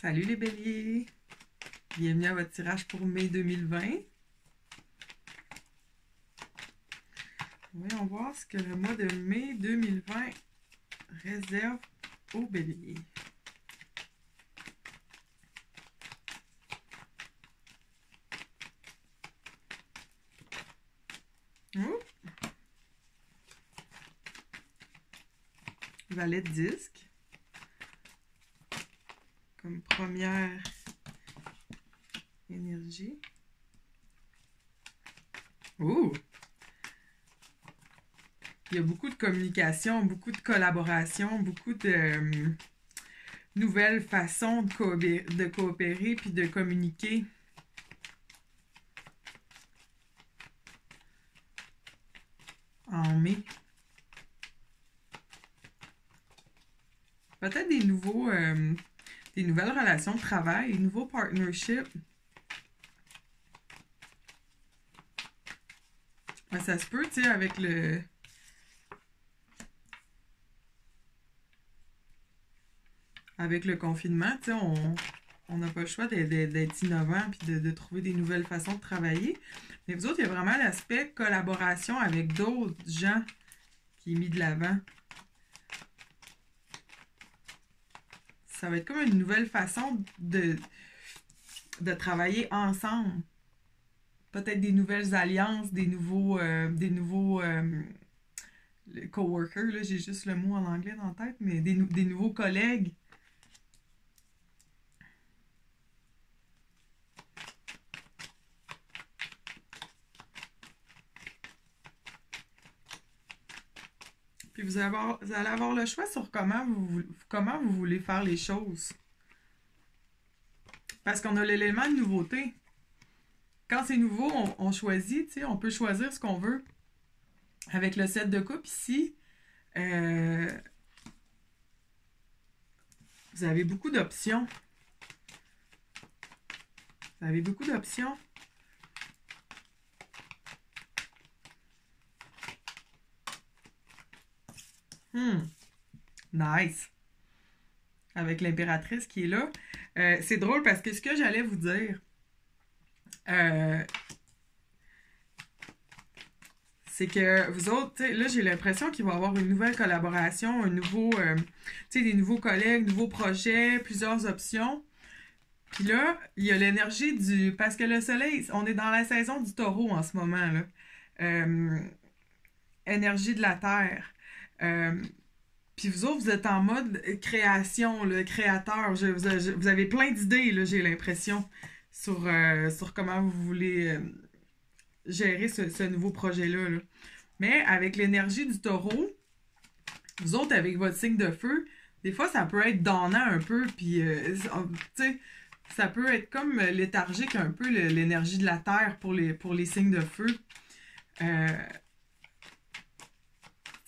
Salut les béliers! Bienvenue à votre tirage pour mai 2020. Voyons voir ce que le mois de mai 2020 réserve aux béliers. Oh! Valet de disque. Comme première énergie. Oh! Il y a beaucoup de communication, beaucoup de collaboration, beaucoup de nouvelles façons de coopérer puis de communiquer. En mai. Peut-être des nouvelles relations de travail, des nouveaux partnerships. Ouais, ça se peut, tu sais, avec le confinement, tu sais, on n'a pas le choix d'être innovant puis de trouver des nouvelles façons de travailler. Mais vous autres, il y a vraiment l'aspect collaboration avec d'autres gens qui est mis de l'avant. Ça va être comme une nouvelle façon de travailler ensemble. Peut-être des nouvelles alliances, des nouveaux coworkers, là, j'ai juste le mot en anglais dans la tête, mais des nouveaux collègues. Puis vous allez avoir le choix sur comment vous voulez faire les choses. Parce qu'on a l'élément de nouveauté. Quand c'est nouveau, on choisit, tu sais, on peut choisir ce qu'on veut. Avec le 7 de coupe ici, vous avez beaucoup d'options. Vous avez beaucoup d'options. Nice. Avec l'impératrice qui est là. C'est drôle parce que ce que j'allais vous dire, c'est que vous autres, là, j'ai l'impression qu'il va y avoir une nouvelle collaboration, des nouveaux collègues, nouveaux projets, plusieurs options. Puis là, il y a l'énergie parce que le soleil, on est dans la saison du taureau en ce moment, là. Énergie de la terre. Puis vous autres, vous êtes en mode création, le créateur. Vous avez plein d'idées, là, j'ai l'impression, sur comment vous voulez gérer ce nouveau projet-là. Là. Mais avec l'énergie du taureau, vous autres, avec votre signe de feu, des fois, ça peut être donnant un peu, puis, tu sais, ça peut être comme léthargique un peu, l'énergie de la terre pour les signes de feu.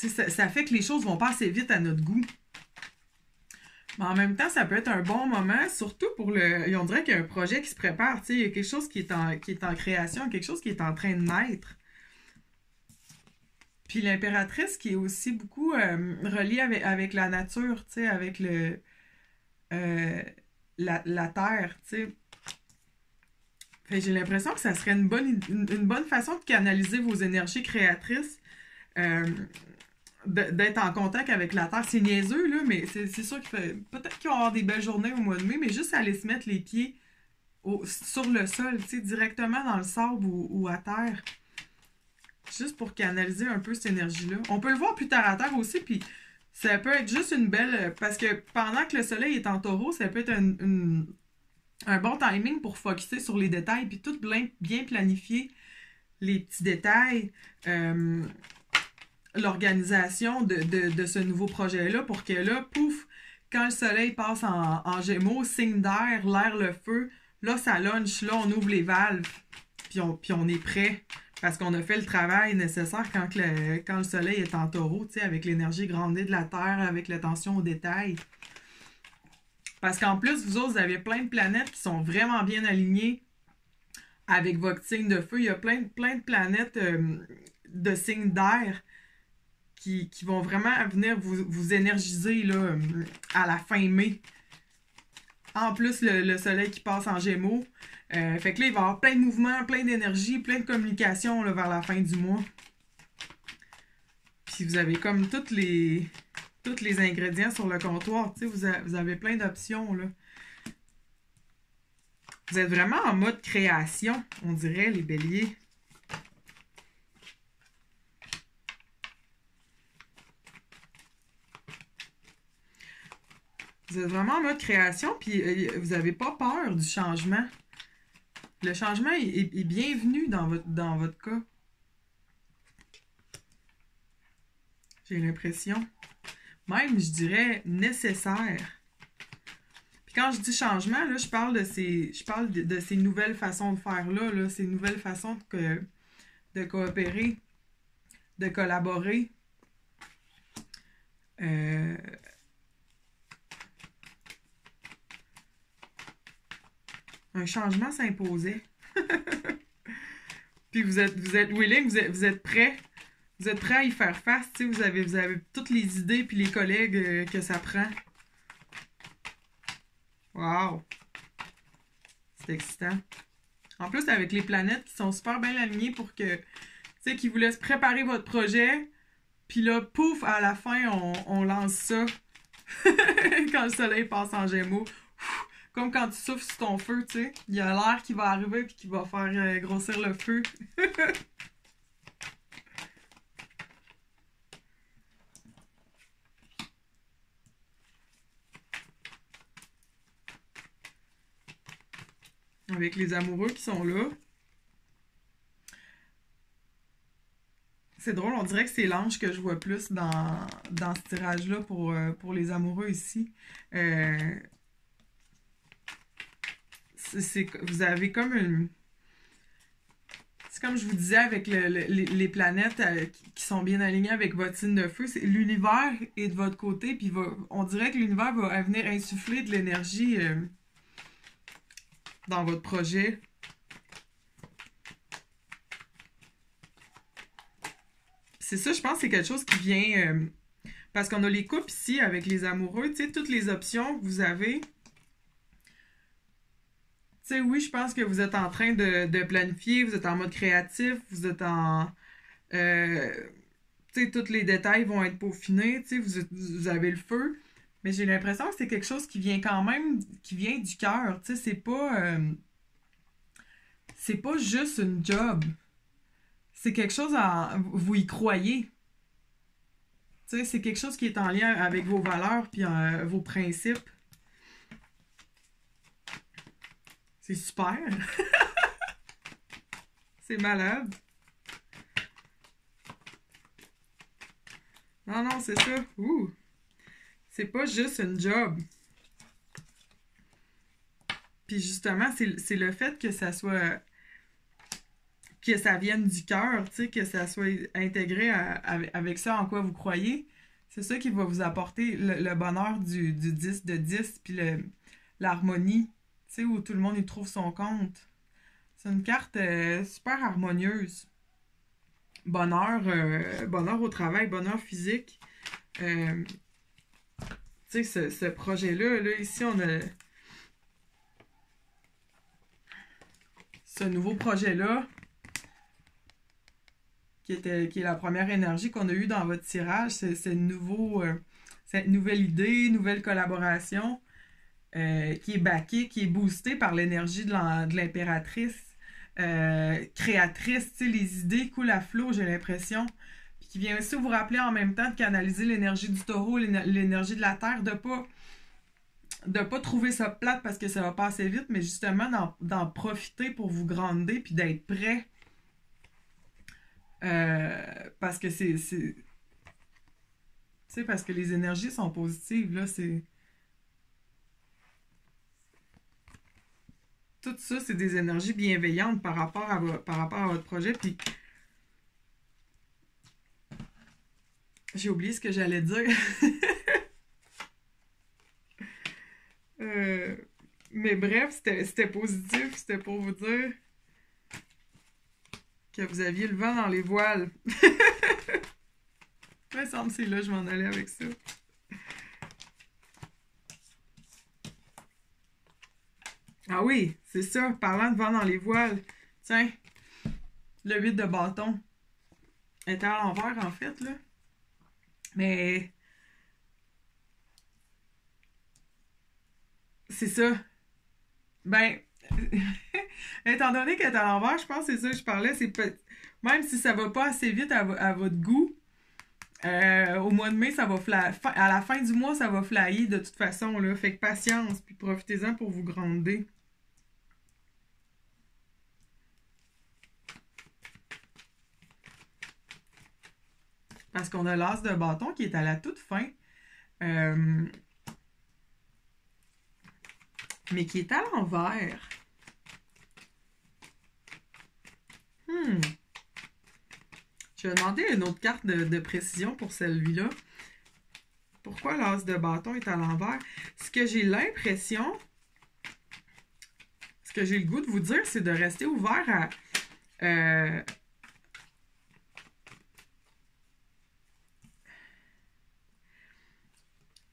Ça fait que les choses vont pas assez vite à notre goût. Mais en même temps, ça peut être un bon moment, surtout pour on dirait qu'il y a un projet qui se prépare, tu sais, il y a quelque chose qui est en création, quelque chose qui est en train de naître. Puis l'impératrice qui est aussi beaucoup reliée avec la nature, tu sais, avec la terre, tu sais. Fait j'ai l'impression que ça serait une bonne façon de canaliser vos énergies créatrices. D'être en contact avec la terre. C'est niaiseux, là, mais c'est sûr peut-être qu'ils vont avoir des belles journées au mois de mai, mais juste aller se mettre les pieds sur le sol, tu sais, directement dans le sable ou à terre. Juste pour canaliser un peu cette énergie-là. On peut le voir plus terre à terre aussi, puis ça peut être juste une belle... Parce que pendant que le soleil est en taureau, ça peut être un bon timing pour focusser sur les détails, puis tout bien planifier les petits détails. L'organisation de ce nouveau projet-là pour que là, pouf, quand le soleil passe en gémeaux, signe d'air, l'air, le feu, là, ça launch, là, on ouvre les valves, puis on est prêt, parce qu'on a fait le travail nécessaire quand le soleil est en taureau, tu sais, avec l'énergie grandée de la Terre, avec l'attention aux détails. Parce qu'en plus, vous autres, vous avez plein de planètes qui sont vraiment bien alignées avec votre signe de feu. Il y a plein de planètes de signes d'air qui vont vraiment venir vous énergiser là, à la fin mai. En plus, le soleil qui passe en Gémeaux. Fait que là, il va y avoir plein de mouvements, plein d'énergie, plein de communication là, vers la fin du mois. Puis vous avez comme tous les ingrédients sur le comptoir. Tu sais, vous avez plein d'options, là. Vous êtes vraiment en mode création, on dirait, les béliers. Vous êtes vraiment en mode création, puis vous n'avez pas peur du changement. Le changement est bienvenu dans votre cas. J'ai l'impression. Même, je dirais, nécessaire. Puis quand je dis changement, là, je parle de ces nouvelles façons de faire là, ces nouvelles façons de coopérer, de collaborer. Un changement s'imposait. Puis vous êtes willing, vous êtes prêts. Vous êtes prêts à y faire face, tu sais, vous avez toutes les idées puis les collègues que ça prend. Wow! C'est excitant. En plus, avec les planètes qui sont super bien alignées pour que, tu sais, qui vous laissent préparer votre projet, puis là, pouf, à la fin, on lance ça. Quand le soleil passe en Gémeaux. Comme quand tu souffles sur ton feu, tu sais. Il y a l'air qui va arriver puis qui va faire grossir le feu. Avec les amoureux qui sont là. C'est drôle, on dirait que c'est l'ange que je vois plus dans ce tirage-là pour les amoureux ici. Vous avez comme une... C'est comme je vous disais avec les planètes qui sont bien alignées avec votre signe de feu. L'univers est de votre côté, puis on dirait que l'univers va venir insuffler de l'énergie dans votre projet. C'est ça, je pense que c'est quelque chose qui vient... parce qu'on a les couples ici avec les amoureux, tu sais, toutes les options que vous avez... Tu sais, oui, je pense que vous êtes en train de planifier, vous êtes en mode créatif, vous êtes en... tu sais, tous les détails vont être peaufinés, tu sais, vous avez le feu. Mais j'ai l'impression que c'est quelque chose qui vient quand même, qui vient du cœur, tu sais, c'est pas juste une job. C'est quelque chose vous y croyez. Tu sais, c'est quelque chose qui est en lien avec vos valeurs puis vos principes. C'est super. C'est malade. Non, non, c'est ça. Ouh. C'est pas juste une job. Puis justement, c'est le fait que ça soit... que ça vienne du cœur, tu sais, que ça soit intégré avec ça en quoi vous croyez. C'est ça qui va vous apporter le bonheur du 10 de 10, puis l'harmonie, tu sais, où tout le monde y trouve son compte. C'est une carte super harmonieuse. Bonheur au travail, bonheur physique. Tu sais, ce projet-là, là, ici, on a ce nouveau projet-là, qui est la première énergie qu'on a eue dans votre tirage. C'est cette nouvelle idée, nouvelle collaboration qui est backée, qui est boostée par l'énergie de l'impératrice. Créatrice, tu sais, les idées coulent à flot, j'ai l'impression. Puis qui vient aussi vous rappeler en même temps de canaliser l'énergie du taureau, l'énergie de la terre, de pas trouver ça plate parce que ça va pas assez vite, mais justement d'en profiter pour vous grandir puis d'être prêt. Parce que tu sais, parce que les énergies sont positives, là, c'est... Tout ça, c'est des énergies bienveillantes par rapport à votre projet, puis... J'ai oublié ce que j'allais dire. Mais bref, c'était positif, c'était pour vous dire que vous aviez le vent dans les voiles. Il me semble que c'est là que je m'en allais avec ça. Ah oui, c'est ça. Parlant de vent dans les voiles. Tiens, le 8 de bâton était à l'envers, en fait, là. Mais c'est ça. Ben, étant donné qu'elle est à l'envers, je pense que c'est ça que je parlais. Même si ça va pas assez vite à votre goût, au mois de mai, ça va à la fin du mois, ça va flyer de toute façon, là. Fait que patience, puis profitez-en pour vous gronder. Parce qu'on a l'as de bâton qui est à la toute fin. euh, mais qui est à l'envers. Hmm. Je vais demander une autre carte de précision pour celui-là. Pourquoi l'as de bâton est à l'envers? Ce que j'ai l'impression, ce que j'ai le goût de vous dire, c'est de rester ouvert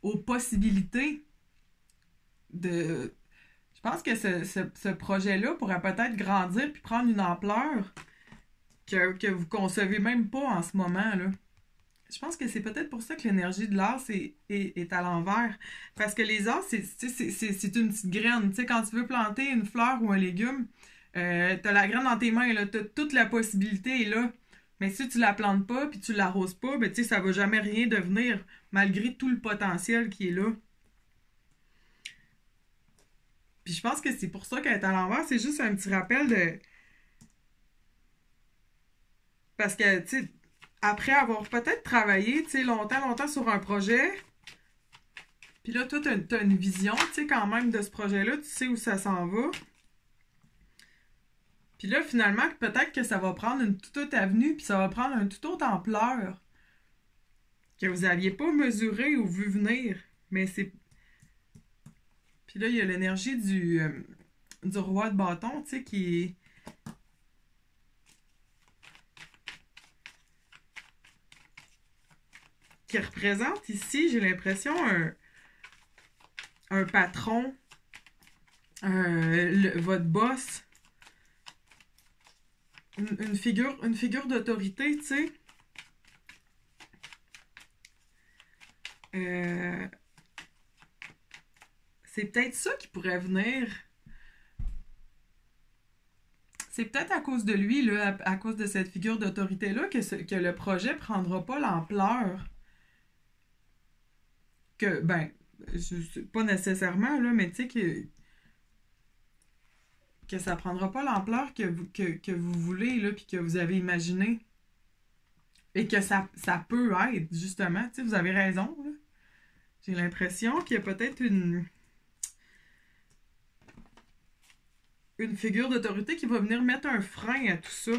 aux possibilités de... Je pense que ce projet-là pourrait peut-être grandir puis prendre une ampleur que vous concevez même pas en ce moment, là. Je pense que c'est peut-être pour ça que l'énergie de l'as est à l'envers. Parce que les as, c'est une petite graine. Tu sais, quand tu veux planter une fleur ou un légume, t'as la graine dans tes mains, là, t'as toute la possibilité est là. Mais si tu la plantes pas puis tu l'arroses pas, ben, tu sais, ça va jamais rien devenir, malgré tout le potentiel qui est là. Puis je pense que c'est pour ça qu'elle est à l'envers. C'est juste un petit rappel de... Parce que, tu sais, après avoir peut-être travaillé, tu sais, longtemps sur un projet, puis là, toi, t'as une vision, tu sais, quand même, de ce projet-là, tu sais où ça s'en va. Puis là, finalement, peut-être que ça va prendre une toute autre avenue, puis ça va prendre une toute autre ampleur que vous n'aviez pas mesuré ou vu venir. Mais c'est... Puis là, il y a l'énergie du roi de bâton, tu sais, qui représente ici, j'ai l'impression, un patron, votre boss, une figure d'autorité, tu sais. Euh, c'est peut-être ça qui pourrait venir. C'est peut-être à cause de lui, là, à cause de cette figure d'autorité-là, que le projet prendra pas l'ampleur que, ben, pas nécessairement, là, mais tu sais, que ça prendra pas l'ampleur que vous voulez, là, puis que vous avez imaginé. Et que ça peut être, justement. Tu sais, vous avez raison, là. J'ai l'impression qu'il y a peut-être une figure d'autorité qui va venir mettre un frein à tout ça.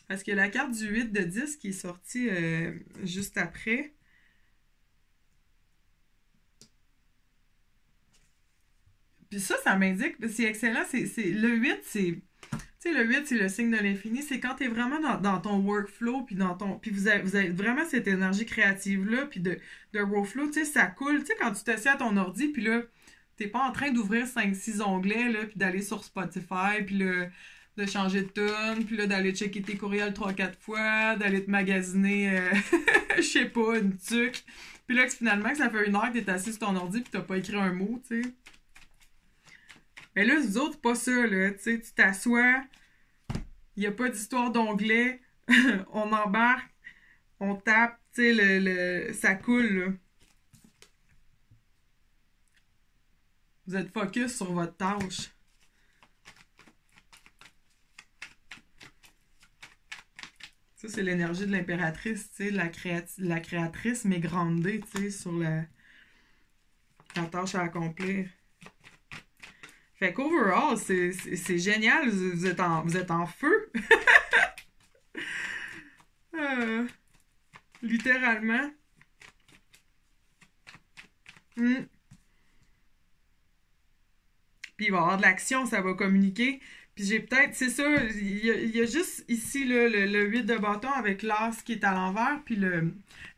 Parce que la carte du 8 de 10 qui est sortie juste après. Puis ça m'indique, c'est excellent. Le 8, c'est. Tu sais, le 8, c'est le signe de l'infini. C'est quand tu es vraiment dans ton workflow, puis puis vous avez vraiment cette énergie créative-là, puis de workflow, tu sais, ça coule. Tu sais, quand tu t'assieds à ton ordi, puis là, t'es pas en train d'ouvrir 5-6 onglets, là, puis d'aller sur Spotify, puis là, de changer de tune, puis là, d'aller checker tes courriels 3-4 fois, d'aller te magasiner, je sais pas, une tuque. Puis là, finalement, que ça fait 1 heure que t'es assis sur ton ordi, puis t'as pas écrit un mot, tu sais. Mais là, les autres, pas ça, là. Tu sais, tu t'assois, il n'y a pas d'histoire d'onglet, on embarque, on tape, tu sais, ça coule, là. Vous êtes focus sur votre tâche. Ça, c'est l'énergie de l'impératrice, tu sais, la créatrice, mais grandée, tu sais, sur la tâche à accomplir. Fait qu'overall, c'est génial, vous êtes en feu. Littéralement. Puis il va y avoir de l'action, ça va communiquer. Puis j'ai peut-être, c'est ça, il y a juste ici là, le 8 de bâton avec l'as qui est à l'envers, puis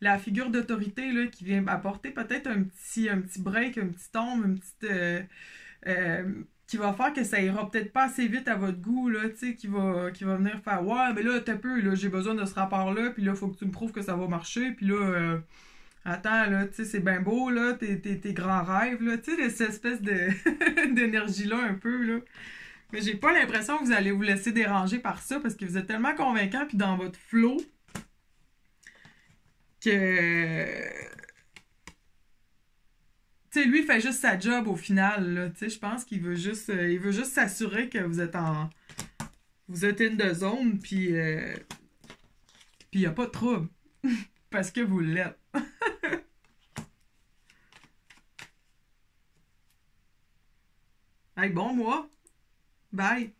la figure d'autorité là, qui vient apporter peut-être un petit break, un petit tombe, une petite. Qui va faire que ça ira peut-être pas assez vite à votre goût, là, tu sais, qui va venir faire ouais, mais là, t'as peu, là, j'ai besoin de ce rapport-là, puis là, faut que tu me prouves que ça va marcher, puis là, attends, là, tu sais, c'est bien beau, là, tes grands rêves, là, tu sais, cette espèce de d'énergie-là, un peu, là. Mais j'ai pas l'impression que vous allez vous laisser déranger par ça parce que vous êtes tellement convaincant puis dans votre flow que tu sais lui il fait juste sa job au final là, tu sais je pense qu'il veut juste s'assurer que vous êtes in the zone puis y a pas de trouble parce que vous l'êtes. Hey, bon mois. Bye.